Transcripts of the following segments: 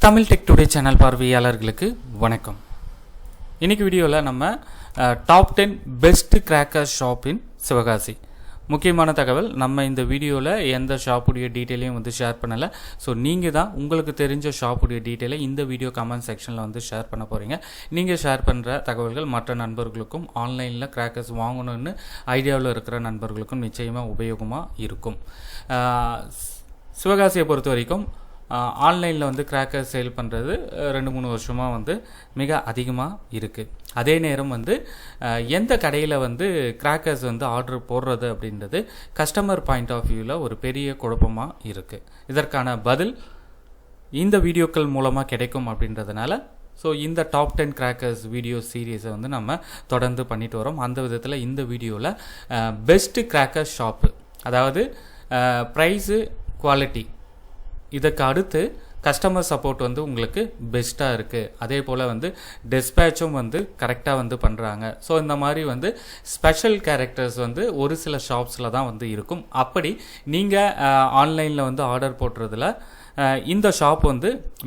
Tamil tech today channel பார்வையாளர்களுக்கு வணக்கம். இன்னைக்கு வீடியோவில் நம்ம டாப் 10 பெஸ்ட் கிராக்கர் ஷாப் இன் சிவகாசி. முக்கியமான தகவல், நம்ம இந்த வீடியோவில் எந்த ஷாப்புடைய டீட்டெயிலையும் ஷேர் பண்ணலை. ஸோ நீங்கள் தான் உங்களுக்கு தெரிஞ்ச ஷாப்புடைய டீட்டெயிலை இந்த வீடியோ கமெண்ட் செக்ஷனில் ஷேர் பண்ண போகிறீங்க. நீங்கள் ஷேர் பண்ணுற தகவல்கள் மற்ற நண்பர்களுக்கும் ஆன்லைனில் கிராக்கர்ஸ் வாங்கணும்னு ஐடியாவில் இருக்கிற நண்பர்களுக்கும் நிச்சயமாக உபயோகமாக இருக்கும். சிவகாசியை பொறுத்த வரைக்கும் ஆன்லைனில் கிராக்கர் சேல் பண்ணுறது 2-3 வருஷமாக மிக அதிகமாக இருக்குது. அதே நேரம் எந்த கடையில் கிராக்கர்ஸ் ஆர்டர் போடுறது அப்படின்றது கஸ்டமர் பாயிண்ட் ஆஃப் வியூவில் ஒரு பெரிய குழப்பமாக இருக்குது. இதற்கான பதில் இந்த வீடியோக்கள் மூலமாக கிடைக்கும் அப்படின்றதுனால இந்த டாப் 10 கிராக்கர்ஸ் வீடியோ சீரீஸை நம்ம தொடர்ந்து பண்ணிட்டு வரோம். அந்த விதத்தில் இந்த வீடியோவில் பெஸ்ட்டு கிராக்கர் ஷாப்பு, அதாவது ப்ரைஸு, குவாலிட்டி, இதுக்கு அடுத்து கஸ்டமர் சப்போர்ட் உங்களுக்கு பெஸ்ட்டாக இருக்குது. அதே போல் டிஸ்பேச்சும் கரெக்டாக பண்ணுறாங்க. ஸோ இந்த மாதிரி ஸ்பெஷல் கேரக்டர்ஸ் ஒரு சில ஷாப்ஸில் தான் இருக்கும். அப்படி நீங்கள் ஆன்லைனில் ஆர்டர் போடுறதுல இந்த ஷாப்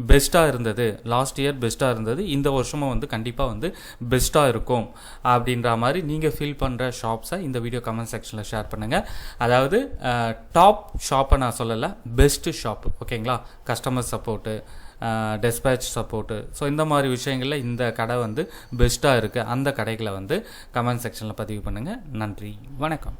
பெஸ்ட்டாக இருந்தது, லாஸ்ட் இயர் பெஸ்ட்டாக இருந்தது, இந்த வருஷமும் கண்டிப்பாக பெஸ்ட்டாக இருக்கும் அப்படின்ற மாதிரி நீங்கள் ஃபீல் பண்ணுற ஷாப்ஸை இந்த வீடியோ கமெண்ட் செக்ஷனில் ஷேர் பண்ணுங்கள். அதாவது டாப் ஷாப்பை நான் சொல்லலை, பெஸ்ட்டு ஷாப்பு, ஓகேங்களா? Customer support, dispatch support, so இந்த மாதிரி விஷயங்களில் இந்த கடை பெஸ்ட்டாக இருக்குது. அந்த கடைகளை கமெண்ட் செக்ஷனில் பதிவு பண்ணுங்கள். நன்றி, வணக்கம்.